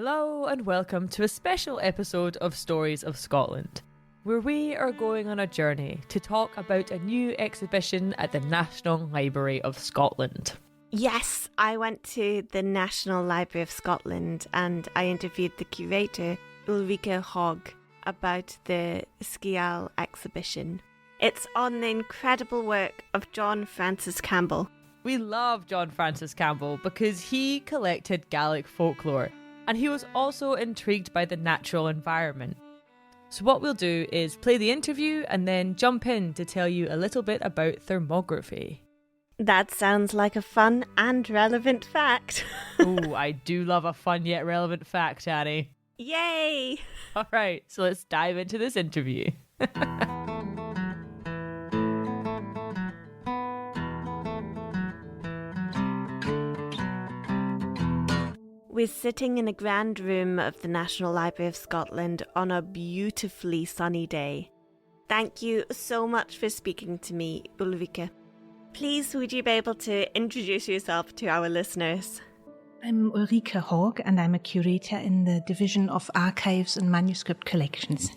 Hello and welcome to a special episode of Stories of Scotland, where we are going on a journey to talk about a new exhibition at the National Library of Scotland. Yes, I went to the National Library of Scotland and I interviewed the curator, Ulrike Hogg, about the Sgeul exhibition. It's on the incredible work of John Francis Campbell. We love John Francis Campbell because he collected Gaelic folklore, and he was also intrigued by the natural environment. So what we'll do is play the interview and then jump in to tell you a little bit about thermography. That sounds like a fun and relevant fact. Oh, I do love a fun yet relevant fact, Annie. Yay! All right, so let's dive into this interview. We're sitting in a grand room of the National Library of Scotland on a beautifully sunny day. Thank you so much for speaking to me, Ulrike. Please, would you be able to introduce yourself to our listeners? I'm Ulrike Hogg and I'm a curator in the Division of Archives and Manuscript Collections.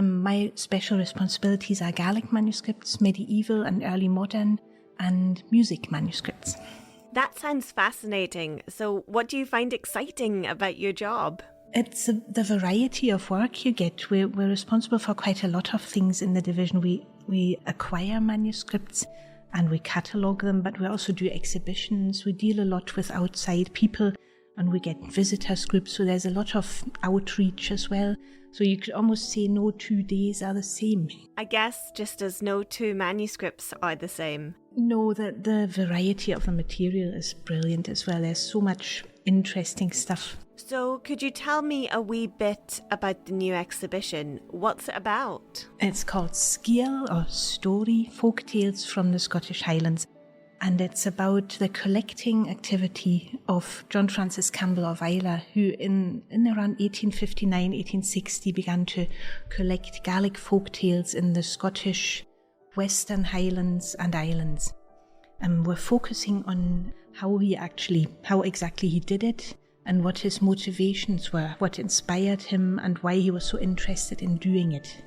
My special responsibilities are Gaelic manuscripts, medieval and early modern, and music manuscripts. That sounds fascinating. So what do you find exciting about your job? It's the variety of work you get. We're responsible for quite a lot of things in the division. We acquire manuscripts and we catalogue them, but we also do exhibitions. We deal a lot with outside people and we get visitors groups. So there's a lot of outreach as well. So you could almost say no 2 days are the same. I guess just as no two manuscripts are the same. No, the variety of the material is brilliant as well. There's so much interesting stuff. So could you tell me a wee bit about the new exhibition? What's it about? It's called Sgeul, or Story, Folktales from the Scottish Highlands. And it's about the collecting activity of John Francis Campbell of Islay, who in around 1859, 1860 began to collect Gaelic folktales in the Scottish Western Highlands and Islands. And we're focusing on how exactly he did it and what his motivations were, what inspired him and why he was so interested in doing it.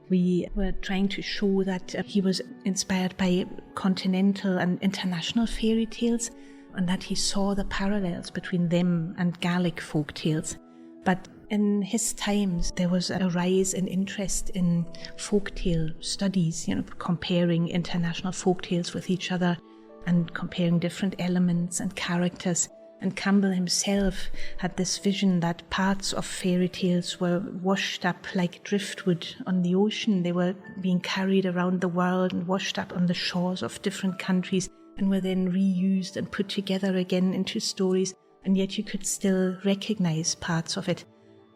We were trying to show that he was inspired by continental and international fairy tales and that he saw the parallels between them and Gaelic folktales. But in his times, there was a rise in interest in folktale studies, comparing international folktales with each other and comparing different elements and characters. And Campbell himself had this vision that parts of fairy tales were washed up like driftwood on the ocean. They were being carried around the world and washed up on the shores of different countries and were then reused and put together again into stories. And yet you could still recognize parts of it.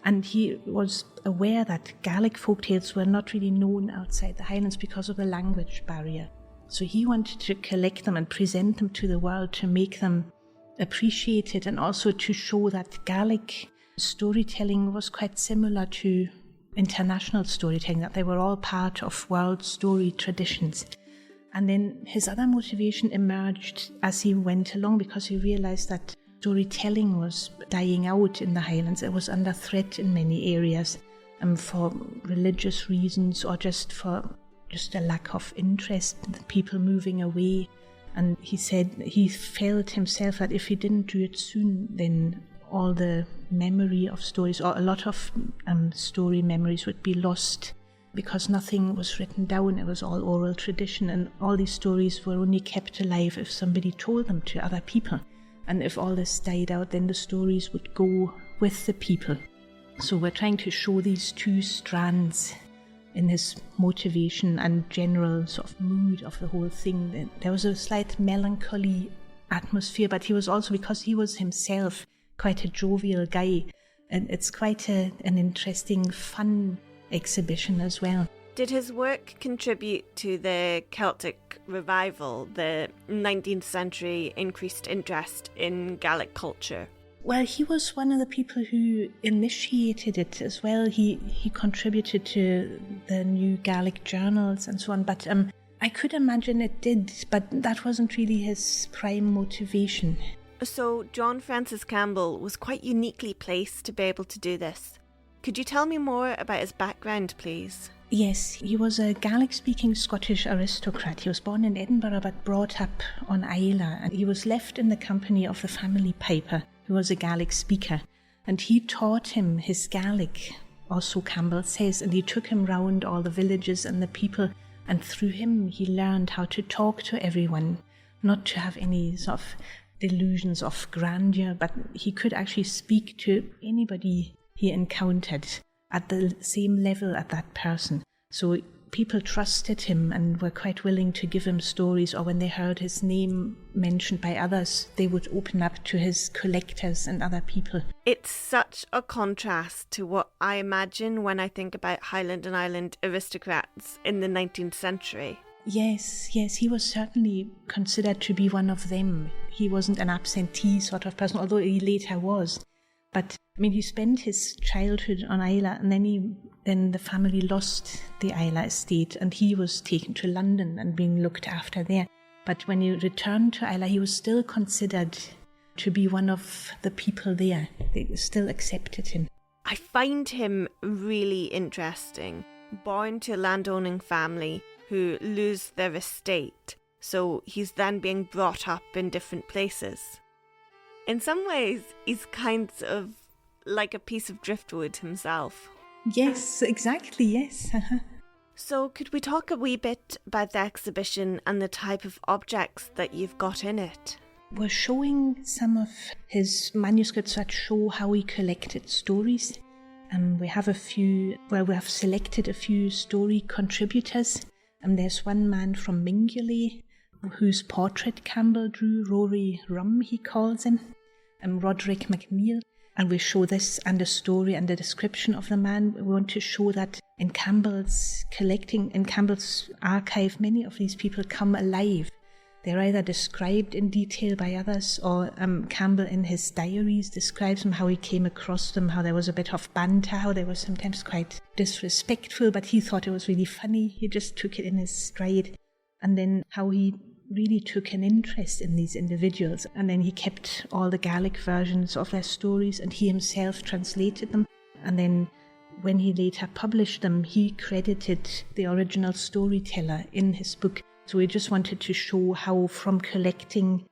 And he was aware that Gaelic folktales were not really known outside the Highlands because of the language barrier. So he wanted to collect them and present them to the world to make them appreciated and also to show that Gaelic storytelling was quite similar to international storytelling, that they were all part of world story traditions. And then his other motivation emerged as he went along because he realized that storytelling was dying out in the Highlands. It was under threat in many areas for religious reasons or just a lack of interest, people moving away. And he said he felt himself that if he didn't do it soon, then all the memory of stories, or a lot of story memories, would be lost because nothing was written down. It was all oral tradition, and all these stories were only kept alive if somebody told them to other people. And if all this died out, then the stories would go with the people. So we're trying to show these two strands in his motivation and general sort of mood of the whole thing. There was a slight melancholy atmosphere, but he was also, because he was himself quite a jovial guy, and it's quite an interesting, fun exhibition as well. Did his work contribute to the Celtic revival, the 19th century increased interest in Gaelic culture? Well, he was one of the people who initiated it as well. He contributed to the new Gaelic journals and so on, but I could imagine it did, but that wasn't really his prime motivation. So John Francis Campbell was quite uniquely placed to be able to do this. Could you tell me more about his background, please? Yes, he was a Gaelic-speaking Scottish aristocrat. He was born in Edinburgh but brought up on Islay, and he was left in the company of the family piper, who was a Gaelic speaker. And he taught him his Gaelic, or so Campbell says, and he took him round all the villages and the people, and through him he learned how to talk to everyone, not to have any sort of delusions of grandeur, but he could actually speak to anybody he encountered at the same level as that person. So people trusted him and were quite willing to give him stories, or when they heard his name mentioned by others, they would open up to his collectors and other people. It's such a contrast to what I imagine when I think about Highland and Island aristocrats in the 19th century. Yes, he was certainly considered to be one of them. He wasn't an absentee sort of person, although he later was. But, I mean, he spent his childhood on Islay, and then the family lost the Islay estate, and he was taken to London and being looked after there. But when he returned to Islay, he was still considered to be one of the people there. They still accepted him. I find him really interesting. Born to a landowning family who lose their estate, so he's then being brought up in different places. In some ways, he's kind of like a piece of driftwood himself. Yes, exactly, yes. So could we talk a wee bit about the exhibition and the type of objects that you've got in it? We're showing some of his manuscripts that show how he collected stories. We have we have selected a few story contributors. There's one man from Mingulay whose portrait Campbell drew, Rory Rum he calls him, and Roderick MacNeil. And we show this and the story and the description of the man. We want to show that in Campbell's collecting, in Campbell's archive, many of these people come alive. They're either described in detail by others, or Campbell in his diaries describes them, how he came across them, how there was a bit of banter, how they were sometimes quite disrespectful, but he thought it was really funny. He just took it in his stride. And then how he really took an interest in these individuals, and then he kept all the Gaelic versions of their stories, and he himself translated them. And then when he later published them, he credited the original storyteller in his book. So we just wanted to show how from collecting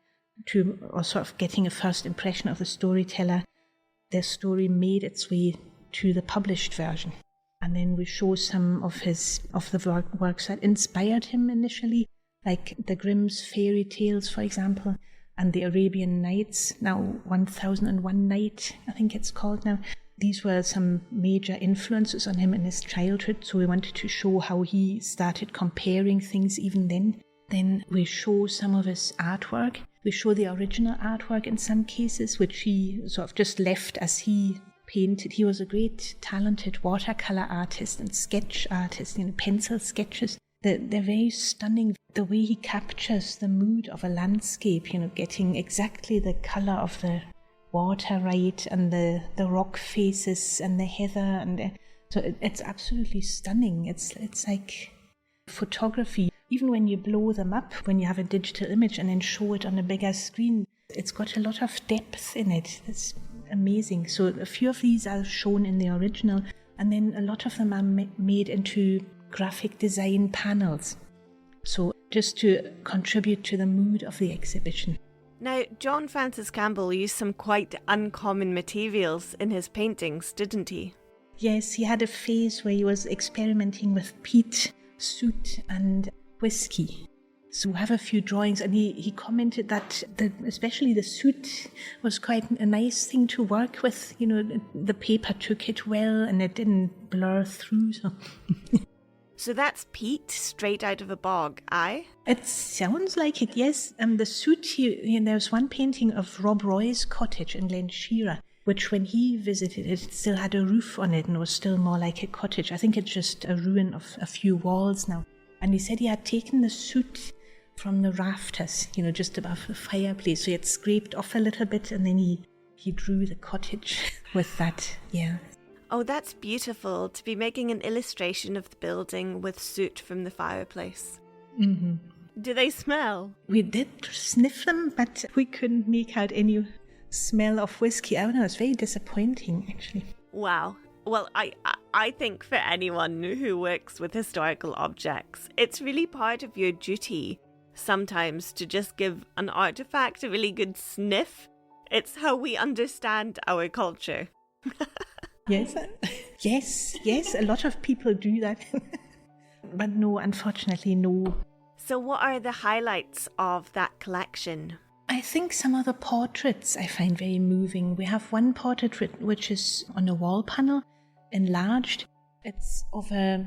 to, or sort of getting a first impression of the storyteller, their story made its way to the published version. And then we show some of the works that inspired him initially, like the Grimm's fairy tales, for example, and the Arabian Nights, now 1001 Night, I think it's called now. These were some major influences on him in his childhood, so we wanted to show how he started comparing things even then. Then we show some of his artwork. We show the original artwork in some cases, which he sort of just left as he painted. He was a great talented watercolour artist and sketch artist, pencil sketches. They're very stunning. The way he captures the mood of a landscape, getting exactly the colour of the water right, and the rock faces and the heather, so it's absolutely stunning. It's like photography. Even when you blow them up, when you have a digital image and then show it on a bigger screen, it's got a lot of depth in it. It's amazing. So a few of these are shown in the original, and then a lot of them are made into graphic design panels, so just to contribute to the mood of the exhibition. Now, John Francis Campbell used some quite uncommon materials in his paintings, didn't he? Yes, he had a phase where he was experimenting with peat, soot and whiskey. So we have a few drawings, and he commented that especially the soot was quite a nice thing to work with. The paper took it well and it didn't blur through. So that's peat straight out of a bog, aye? It sounds like it, yes. The soot, there's one painting of Rob Roy's cottage in Glen Shira, which when he visited it still had a roof on it and was still more like a cottage. I think it's just a ruin of a few walls now. And he said he had taken the soot from the rafters, just above the fireplace. So he had scraped off a little bit, and then he drew the cottage with that, yeah. Oh, that's beautiful, to be making an illustration of the building with soot from the fireplace. Mm-hmm. Do they smell? We did sniff them, but we couldn't make out any smell of whiskey. I don't know, it's very disappointing, actually. Wow. Well, I think for anyone who works with historical objects, it's really part of your duty sometimes to just give an artifact a really good sniff. It's how we understand our culture. Yes, yes, a lot of people do that. But no, unfortunately, no. So what are the highlights of that collection? I think some of the portraits I find very moving. We have one portrait which is on a wall panel, enlarged. It's of a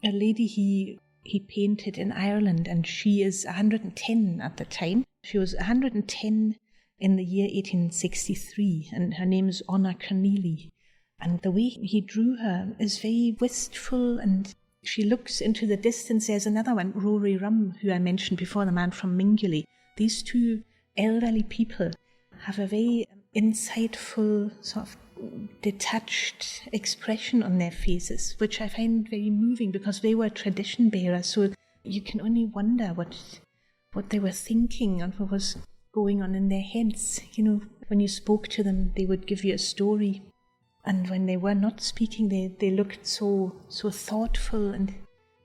lady he painted in Ireland, and she is 110 at the time. She was 110 in the year 1863, and her name is Anna Keneally. And the way he drew her is very wistful, and she looks into the distance. There's another one, Rory Rum, who I mentioned before, the man from Mingulay. These two elderly people have a very insightful, sort of detached expression on their faces, which I find very moving because they were tradition bearers. So you can only wonder what they were thinking and what was going on in their heads. You know, when you spoke to them, they would give you a story. And when they were not speaking, they looked so thoughtful and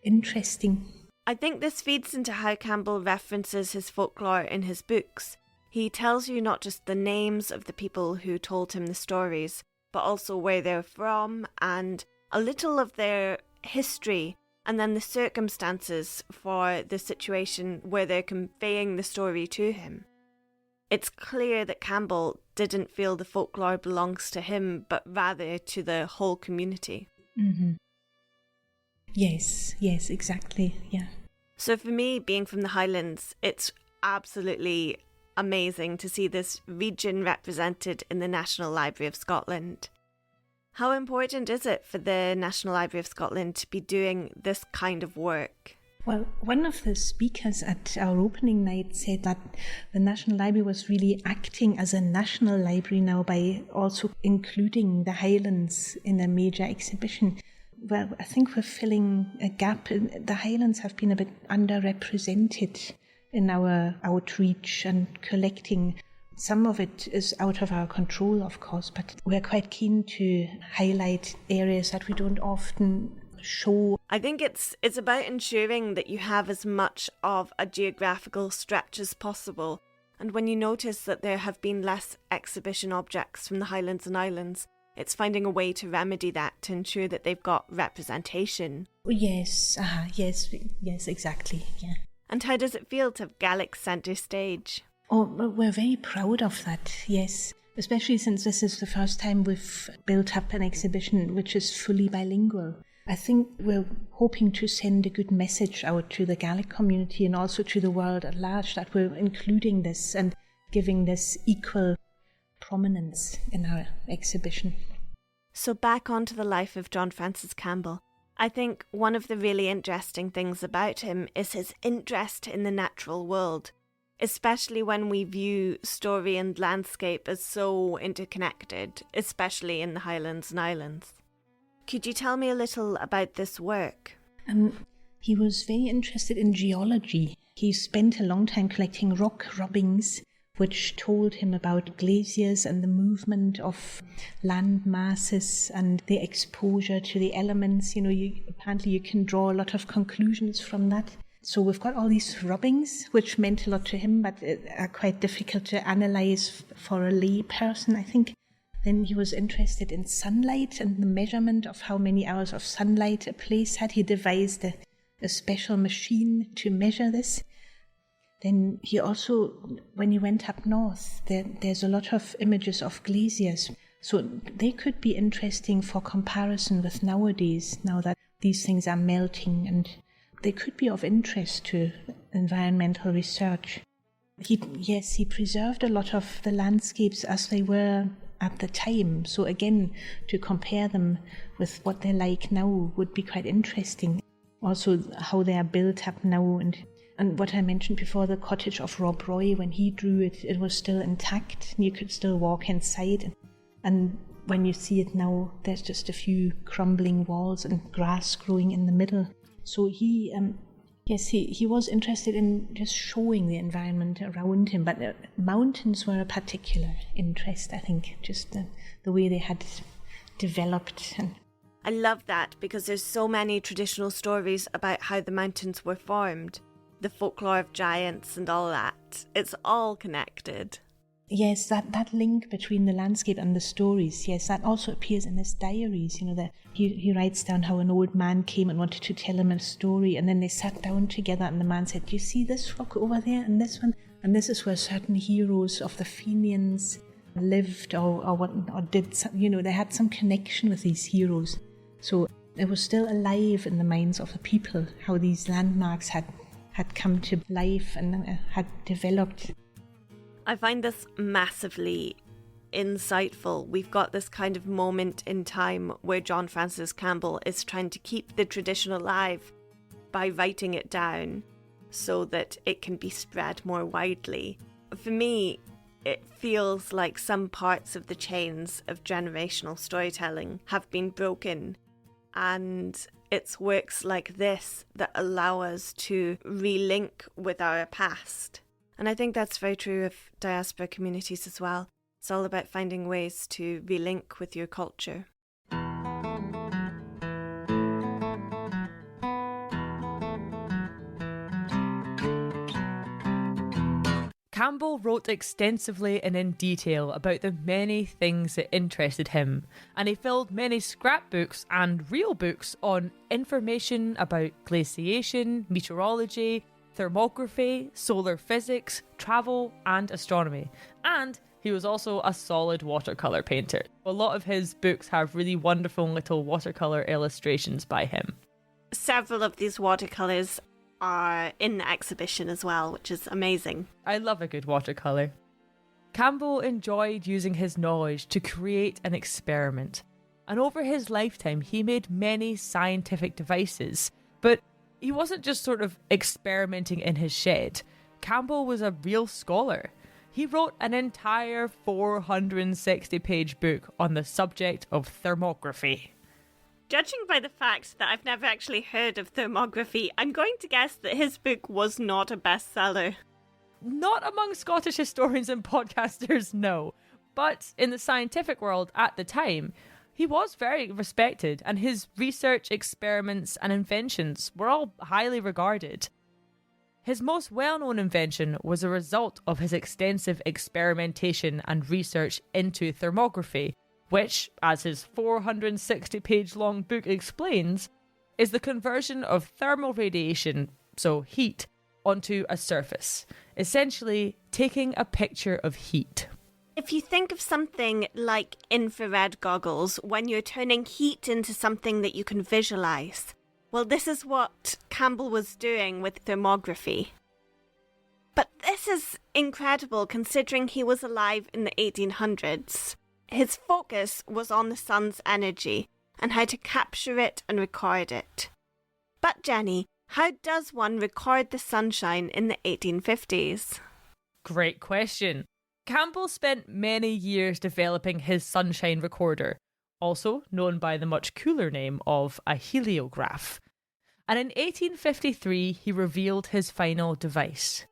interesting. I think this feeds into how Campbell references his folklore in his books. He tells you not just the names of the people who told him the stories, but also where they're from and a little of their history, and then the circumstances for the situation where they're conveying the story to him. It's clear that Campbell didn't feel the folklore belongs to him, but rather to the whole community. Mm-hmm. Yes, exactly, yeah. So for me, being from the Highlands, it's absolutely amazing to see this region represented in the National Library of Scotland. How important is it for the National Library of Scotland to be doing this kind of work? Well, one of the speakers at our opening night said that the National Library was really acting as a national library now by also including the Highlands in a major exhibition. Well, I think we're filling a gap. The Highlands have been a bit underrepresented in our outreach and collecting. Some of it is out of our control, of course, but we're quite keen to highlight areas that we don't often show. I think it's about ensuring that you have as much of a geographical stretch as possible. And when you notice that there have been less exhibition objects from the Highlands and Islands, it's finding a way to remedy that to ensure that they've got representation. Yes, exactly, yeah. And how does it feel to have Gaelic centre stage? Oh, we're very proud of that, yes. Especially since this is the first time we've built up an exhibition which is fully bilingual. I think we're hoping to send a good message out to the Gaelic community and also to the world at large that we're including this and giving this equal prominence in our exhibition. So back onto the life of John Francis Campbell. I think one of the really interesting things about him is his interest in the natural world, especially when we view story and landscape as so interconnected, especially in the Highlands and Islands. Could you tell me a little about this work? He was very interested in geology. He spent a long time collecting rock rubbings, which told him about glaciers and the movement of land masses and the exposure to the elements. You know, apparently you can draw a lot of conclusions from that. So we've got all these rubbings, which meant a lot to him, but are quite difficult to analyze for a lay person, I think. Then he was interested in sunlight and the measurement of how many hours of sunlight a place had. He devised a special machine to measure this. Then he also, when he went up north, there's a lot of images of glaciers. So they could be interesting for comparison with nowadays, now that these things are melting, and they could be of interest to environmental research. He preserved a lot of the landscapes as they were at the time. So again, to compare them with what they're like now would be quite interesting. Also, how they are built up now, and what I mentioned before, the cottage of Rob Roy, when he drew it, it was still intact. You could still walk inside. And when you see it now, there's just a few crumbling walls and grass growing in the middle. So he Yes, he was interested in just showing the environment around him, but the mountains were a particular interest, I think, just the way they had developed. And I love that because there's so many traditional stories about how the mountains were formed, the folklore of giants and all that. It's all connected. yes, that link between the landscape and the stories, yes, that also appears in his diaries, that he writes down how an old man came and wanted to tell him a story, and then they sat down together and the man said, do you see this rock over there and this one? And this is where certain heroes of the Fenians lived or did some, they had some connection with these heroes. So it was still alive in the minds of the people, how these landmarks had come to life and had developed. I find this massively insightful. We've got this kind of moment in time where John Francis Campbell is trying to keep the tradition alive by writing it down so that it can be spread more widely. For me, it feels like some parts of the chains of generational storytelling have been broken, and it's works like this that allow us to relink with our past. And I think that's very true of diaspora communities as well. It's all about finding ways to relink with your culture. Campbell wrote extensively and in detail about the many things that interested him, and he filled many scrapbooks and real books on information about glaciation, meteorology, thermography, solar physics, travel and astronomy. And he was also a solid watercolour painter. A lot of his books have really wonderful little watercolour illustrations by him. Several of these watercolours are in the exhibition as well, which is amazing. I love a good watercolour. Campbell enjoyed using his knowledge to create an experiment, and over his lifetime he made many scientific devices, but he wasn't just sort of experimenting in his shed. Campbell was a real scholar. He wrote an entire 460-page book on the subject of thermography. Judging by the fact that I've never actually heard of thermography, I'm going to guess that his book was not a bestseller. Not among Scottish historians and podcasters, no. But in the scientific world at the time, he was very respected, and his research, experiments and inventions were all highly regarded. His most well-known invention was a result of his extensive experimentation and research into thermography, which, as his 460-page long book explains, is the conversion of thermal radiation, so heat, onto a surface, essentially taking a picture of heat. If you think of something like infrared goggles, when you're turning heat into something that you can visualise, well, this is what Campbell was doing with thermography. But this is incredible considering he was alive in the 1800s. His focus was on the sun's energy and how to capture it and record it. But Jenny, how does one record the sunshine in the 1850s? Great question. Campbell spent many years developing his sunshine recorder, also known by the much cooler name of a heliograph. And in 1853, he revealed his final device.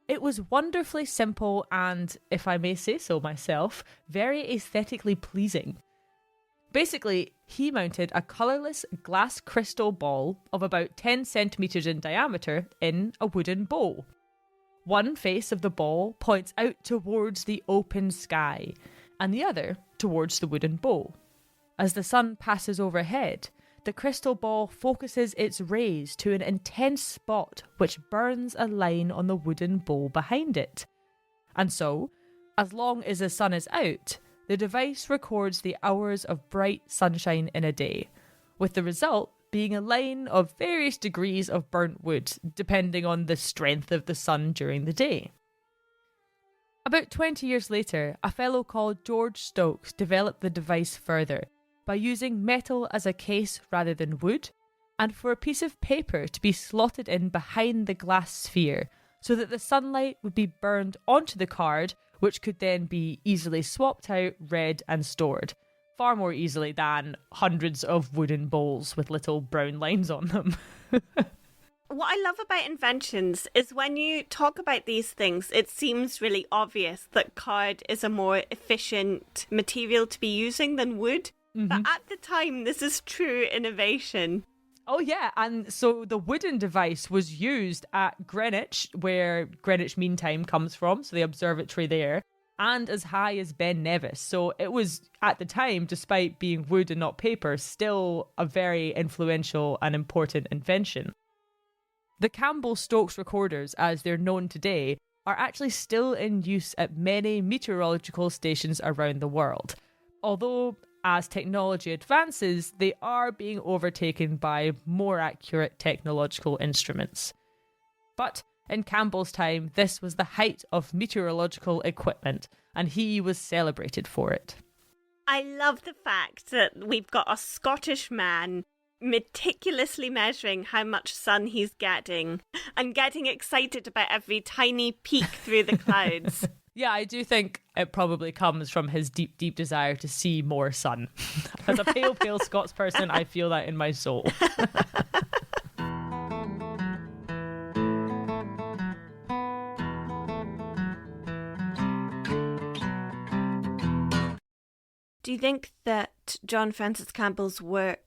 It was wonderfully simple and, if I may say so myself, very aesthetically pleasing. Basically, he mounted a colourless glass crystal ball of about 10 centimetres in diameter in a wooden bowl. One face of the ball points out towards the open sky, and the other towards the wooden bowl. As the sun passes overhead, the crystal ball focuses its rays to an intense spot which burns a line on the wooden bowl behind it. And so, as long as the sun is out, the device records the hours of bright sunshine in a day, with the result being a line of various degrees of burnt wood, depending on the strength of the sun during the day. About 20 years later, a fellow called George Stokes developed the device further by using metal as a case rather than wood, and for a piece of paper to be slotted in behind the glass sphere so that the sunlight would be burned onto the card, which could then be easily swapped out, read and stored. Far more easily than hundreds of wooden bowls with little brown lines on them. what I love about inventions is when you talk about these things, it seems really obvious that card is a more efficient material to be using than wood. But at the time, this is true innovation. Oh, yeah. And so the wooden device was used at Greenwich, where Greenwich Mean Time comes from, so the observatory there, and as high as Ben Nevis. So it was, at the time, despite being wood and not paper, still a very influential and important invention. The Campbell-Stokes recorders, as they're known today, are actually still in use at many meteorological stations around the world. Although, as technology advances, they are being overtaken by more accurate technological instruments. But in Campbell's time, this was the height of meteorological equipment, and he was celebrated for it. I love the fact that we've got a Scottish man meticulously measuring how much sun he's getting and getting excited about every tiny peak through the clouds. Yeah, I do think it probably comes from his deep, deep desire to see more sun. As a pale, pale Scots person, I feel that in my soul. Do you think that John Francis Campbell's work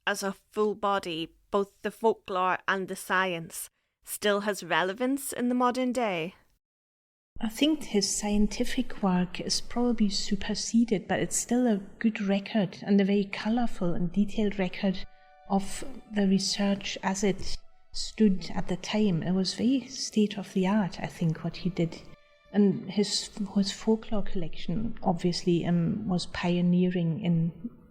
as a full body, both the folklore and the science, still has relevance in the modern day? I think his scientific work is probably superseded, but it's still a good record and a very colourful and detailed record of the research as it stood at the time. It was very state of the art, I think, what he did. And his folklore collection obviously was pioneering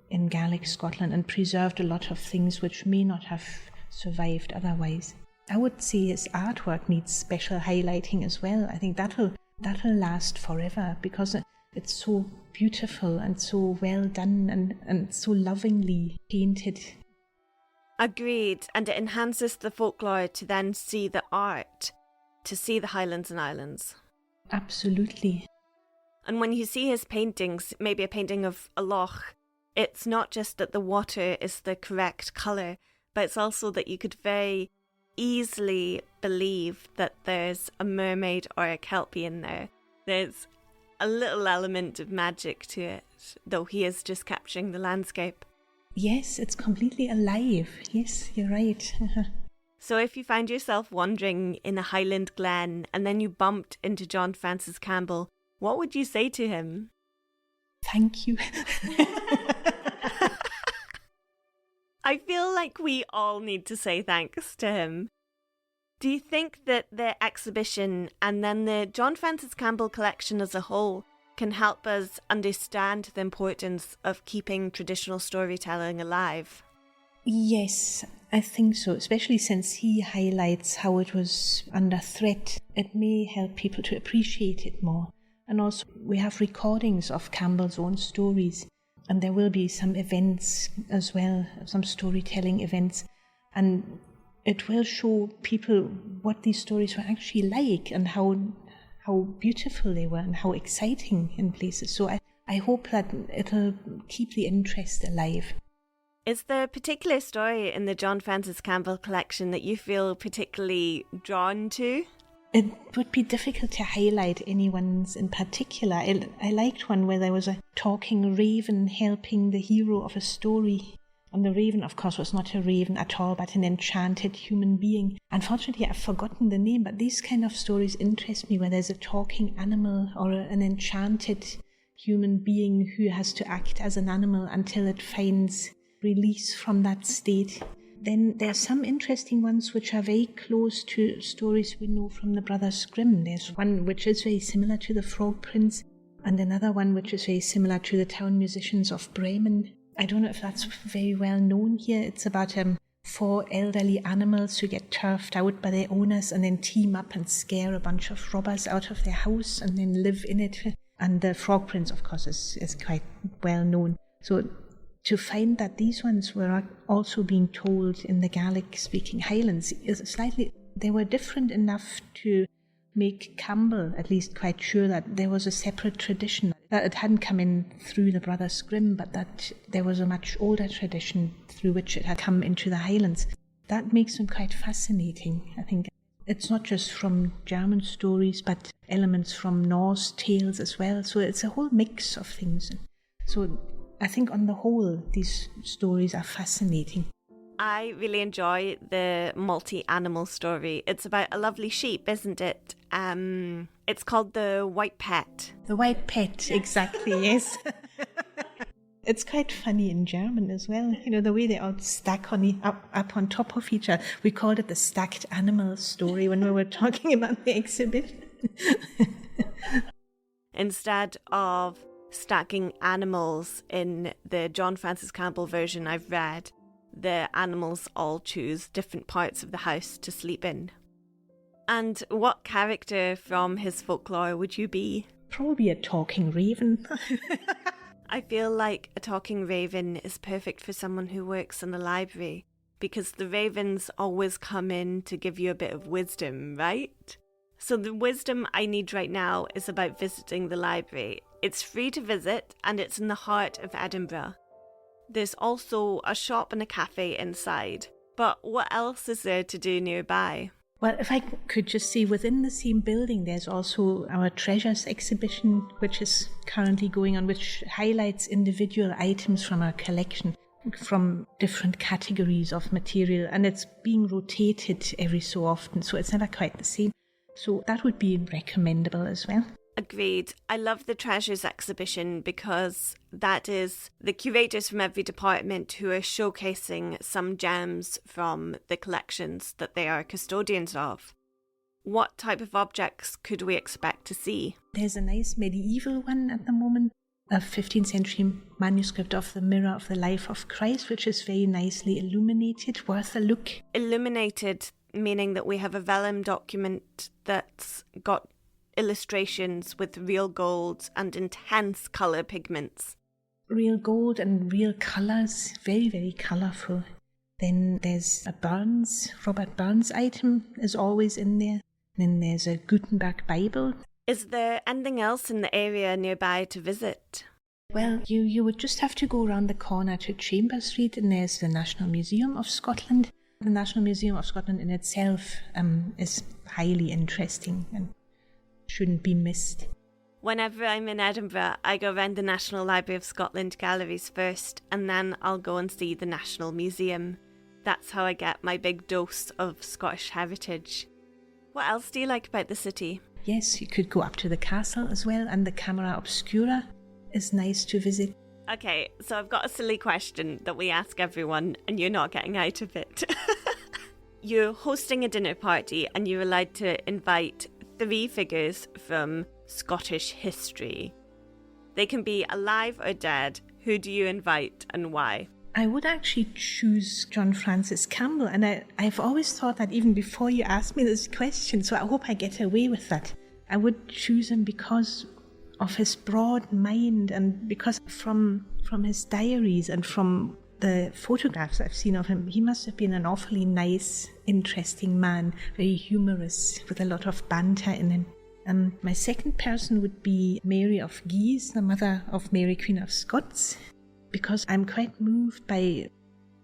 in Gaelic Scotland and preserved a lot of things which may not have survived otherwise. I would say his artwork needs special highlighting as well. I think that'll last forever because it's so beautiful and so well done and so lovingly painted. Agreed, and it enhances the folklore to then see the art, to see the Highlands and Islands. Absolutely. And when you see his paintings, maybe a painting of a loch, it's not just that the water is the correct colour, but it's also that you could very easily believe that there's a mermaid or a kelpie in there. There's a little element of magic to it, though he is just capturing the landscape. Yes, it's completely alive. Yes, you're right. So if you find yourself wandering in a Highland glen and then you bumped into John Francis Campbell, what would you say to him? Thank you. I feel like we all need to say thanks to him. Do you think that the exhibition and then the John Francis Campbell collection as a whole can help us understand the importance of keeping traditional storytelling alive? Yes, I think so, especially since he highlights how it was under threat. It may help people to appreciate it more. And also, we have recordings of Campbell's own stories, and there will be some events as well, some storytelling events, and it will show people what these stories were actually like and how beautiful they were and how exciting in places. So I hope that it'll keep the interest alive. Is there a particular story in the John Francis Campbell collection that you feel particularly drawn to? It would be difficult to highlight any ones in particular. I liked one where there was a talking raven helping the hero of a story. And the raven, of course, was not a raven at all, but an enchanted human being. Unfortunately, I've forgotten the name, but these kind of stories interest me, where there's a talking animal or an enchanted human being who has to act as an animal until it finds release from that state. Then there are some interesting ones which are very close to stories we know from the Brothers Grimm. There's one which is very similar to the Frog Prince, and another one which is very similar to the town musicians of Bremen. I don't know if that's very well known here. It's about 4 elderly animals who get turfed out by their owners and then team up and scare a bunch of robbers out of their house and then live in it. And the Frog Prince, of course, is quite well known. So to find that these ones were also being told in the Gaelic-speaking Highlands is they were different enough to make Campbell at least quite sure that there was a separate tradition, that it hadn't come in through the Brothers Grimm, but that there was a much older tradition through which it had come into the Highlands. that makes them quite fascinating. I think it's not just from German stories, but elements from Norse tales as well. So it's a whole mix of things. So I think on the whole, these stories are fascinating. I really enjoy the multi-animal story. It's about a lovely sheep, isn't it? It's called The White Pet. The White Pet, exactly, yes. It's quite funny in German as well. You know, the way they all stack up on top of each other. We called it the stacked animal story when we were talking about the exhibition. Instead of stacking animals in the John Francis Campbell version I've read, the animals all choose different parts of the house to sleep in. And what character from his folklore would you be? Probably a talking raven. I feel like a talking raven is perfect for someone who works in a library, because the ravens always come in to give you a bit of wisdom, right? So the wisdom I need right now is about visiting the library. It's free to visit and it's in the heart of Edinburgh. There's also a shop and a cafe inside. But what else is there to do nearby? Well, if I could just say, within the same building, there's also our treasures exhibition, which is currently going on, which highlights individual items from our collection, from different categories of material, and it's being rotated every so often, so it's never quite the same. So that would be recommendable as well. Agreed. I love the Treasures exhibition because that is the curators from every department who are showcasing some gems from the collections that they are custodians of. What type of objects could we expect to see? There's a nice medieval one at the moment, a 15th century manuscript of the Mirror of the Life of Christ, which is very nicely illuminated, worth a look. Illuminated, meaning that we have a vellum document that's got illustrations with real gold and intense colour pigments. Real gold and real colours, very, very colourful. Then there's a Robert Burns item is always in there. Then there's a Gutenberg Bible. Is there anything else in the area nearby to visit? Well, you would just have to go around the corner to Chambers Street, and there's the National Museum of Scotland. The National Museum of Scotland in itself is highly interesting and shouldn't be missed. Whenever I'm in Edinburgh, I go around the National Library of Scotland galleries first, and then I'll go and see the National Museum. That's how I get my big dose of Scottish heritage. What else do you like about the city? Yes, you could go up to the castle as well, and the Camera Obscura is nice to visit. Okay, so I've got a silly question that we ask everyone, and you're not getting out of it. You're hosting a dinner party, and you're allowed to invite 3 figures from Scottish history. They can be alive or dead. Who do you invite and why? I would actually choose John Francis Campbell, and I've always thought that even before you asked me this question, so I hope I get away with that. I would choose him because of his broad mind, and because from his diaries and from the photographs I've seen of him, he must have been an awfully nice, interesting man, very humorous, with a lot of banter in him. My second person would be Mary of Guise, the mother of Mary, Queen of Scots, because I'm quite moved by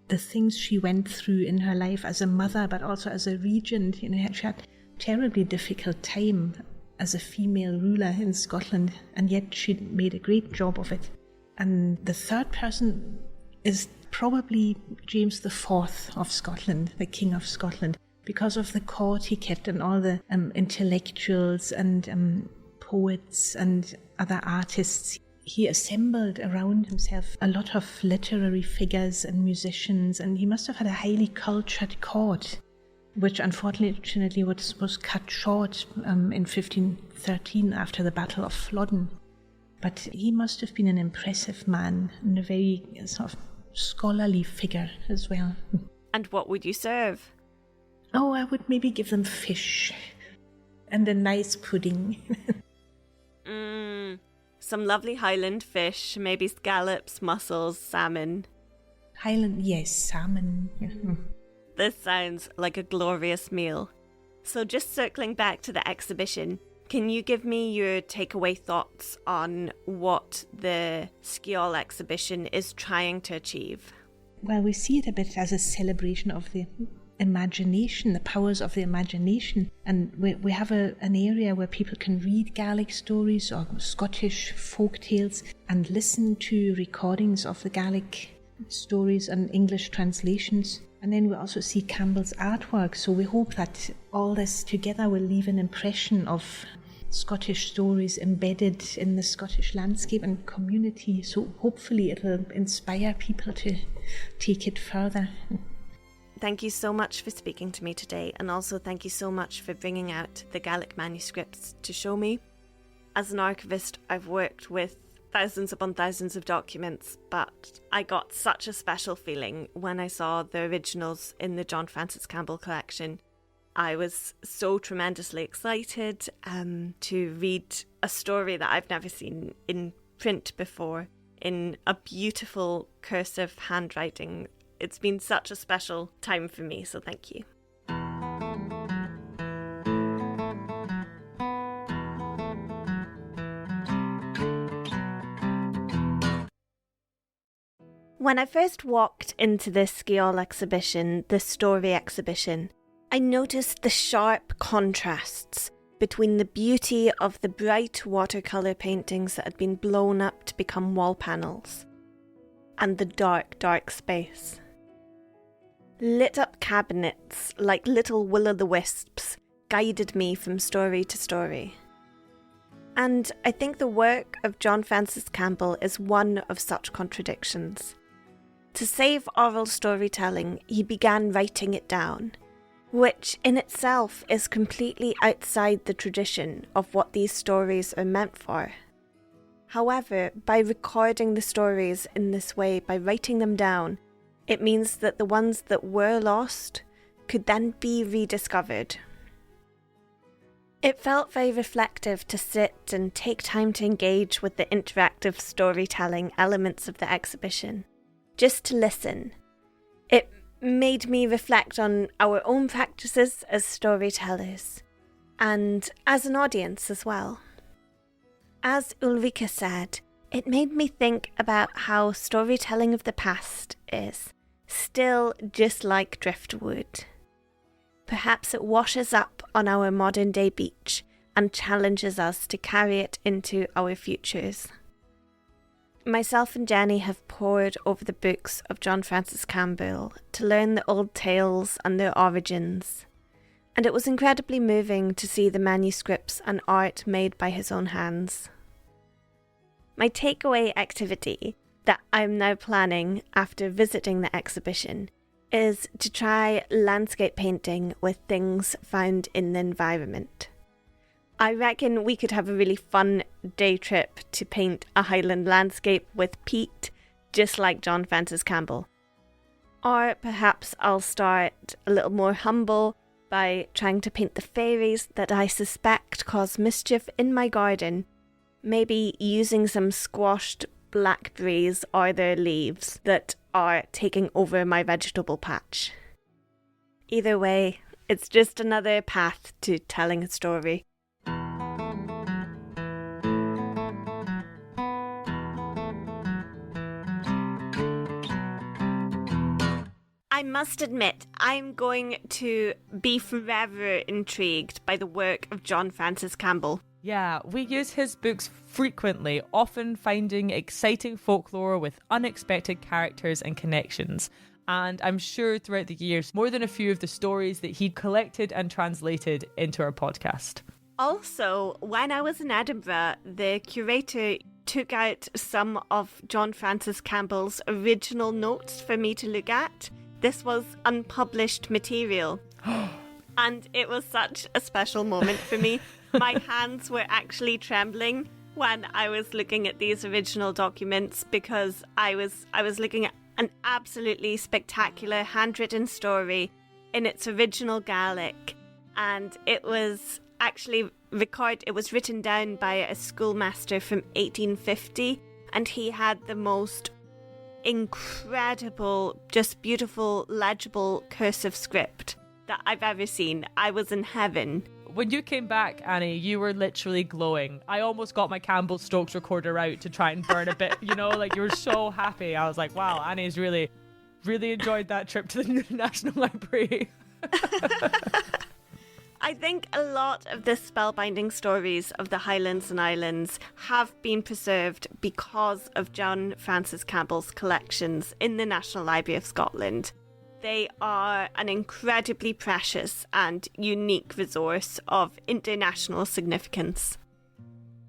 the things she went through in her life as a mother, but also as a regent. You know, she had a terribly difficult time as a female ruler in Scotland, and yet she made a great job of it. And the third person is probably James IV of Scotland, the King of Scotland, because of the court he kept and all the intellectuals and poets and other artists. He assembled around himself a lot of literary figures and musicians, and he must have had a highly cultured court, which unfortunately was cut short in 1513 after the Battle of Flodden. But he must have been an impressive man and a very sort of scholarly figure as well. And what would you serve? Oh, I would maybe give them fish and a nice pudding. Some lovely Highland fish, maybe scallops, mussels, salmon. Highland, yes, salmon. This sounds like a glorious meal. So just circling back to the exhibition, can you give me your takeaway thoughts on what the Sgeul exhibition is trying to achieve? Well, we see it a bit as a celebration of the imagination, the powers of the imagination. And we have an area where people can read Gaelic stories or Scottish folk tales and listen to recordings of the Gaelic stories and English translations. And then we also see Campbell's artwork. So we hope that all this together will leave an impression of Scottish stories embedded in the Scottish landscape and community. So hopefully it will inspire people to take it further. Thank you so much for speaking to me today, and also thank you so much for bringing out the Gaelic manuscripts to show me. As an archivist, I've worked with thousands upon thousands of documents, but I got such a special feeling when I saw the originals in the John Francis Campbell collection. I was so tremendously excited to read a story that I've never seen in print before, in a beautiful cursive handwriting. It's been such a special time for me, so thank you. When I first walked into the Sgeul exhibition, the story exhibition, I noticed the sharp contrasts between the beauty of the bright watercolour paintings that had been blown up to become wall panels and the dark, dark space. Lit up cabinets like little will-o'-the-wisps guided me from story to story. And I think the work of John Francis Campbell is one of such contradictions. To save oral storytelling, he began writing it down, which in itself is completely outside the tradition of what these stories are meant for. However, by recording the stories in this way, by writing them down, it means that the ones that were lost could then be rediscovered. It felt very reflective to sit and take time to engage with the interactive storytelling elements of the exhibition, just to listen. It made me reflect on our own practices as storytellers, and as an audience as well. As Ulrike said, it made me think about how storytelling of the past is still just like Driftwood. Perhaps it washes up on our modern day beach and challenges us to carry it into our futures. Myself and Jenny have pored over the books of John Francis Campbell to learn the old tales and their origins, and it was incredibly moving to see the manuscripts and art made by his own hands. My takeaway activity that I'm now planning after visiting the exhibition is to try landscape painting with things found in the environment. I reckon we could have a really fun day trip to paint a Highland landscape with peat, just like John Francis Campbell. Or perhaps I'll start a little more humble by trying to paint the fairies that I suspect cause mischief in my garden, maybe using some squashed blackberries or their leaves that are taking over my vegetable patch. Either way, it's just another path to telling a story. I must admit, I'm going to be forever intrigued by the work of John Francis Campbell. Yeah, we use his books frequently, often finding exciting folklore with unexpected characters and connections. And I'm sure throughout the years, more than a few of the stories that he'd collected and translated into our podcast. Also, when I was in Edinburgh, the curator took out some of John Francis Campbell's original notes for me to look at. This was unpublished material. And it was such a special moment for me. My hands were actually trembling when I was looking at these original documents because I was looking at an absolutely spectacular handwritten story in its original Gaelic, and it was actually it was written down by a schoolmaster from 1850, and he had the most incredible, just beautiful, legible cursive script that I've ever seen. I was in heaven. When you came back, Annie, you were literally glowing. I almost got my Campbell Stokes recorder out to try and burn a bit, you know, like you were so happy. I was like, wow, Annie's really enjoyed that trip to the National Library. I think a lot of the spellbinding stories of the Highlands and Islands have been preserved because of John Francis Campbell's collections in the National Library of Scotland. They are an incredibly precious and unique resource of international significance.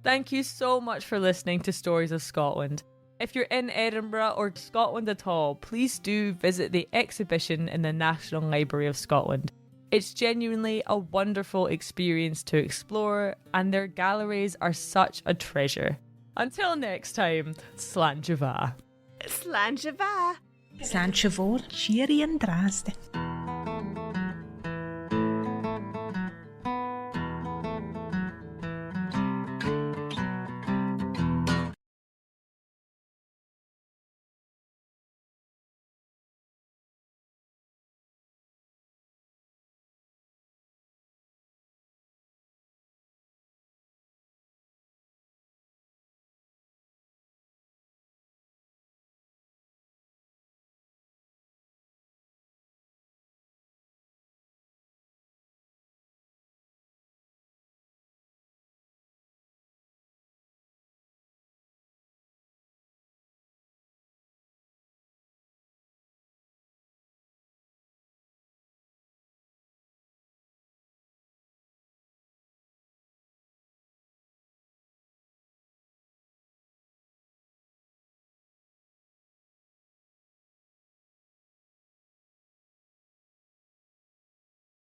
Thank you so much for listening to Stories of Scotland. If you're in Edinburgh or Scotland at all, please do visit the exhibition in the National Library of Scotland. It's genuinely a wonderful experience to explore, and their galleries are such a treasure. Until next time, Slán Java. Slán Java. Slán Java, cheery and drastic.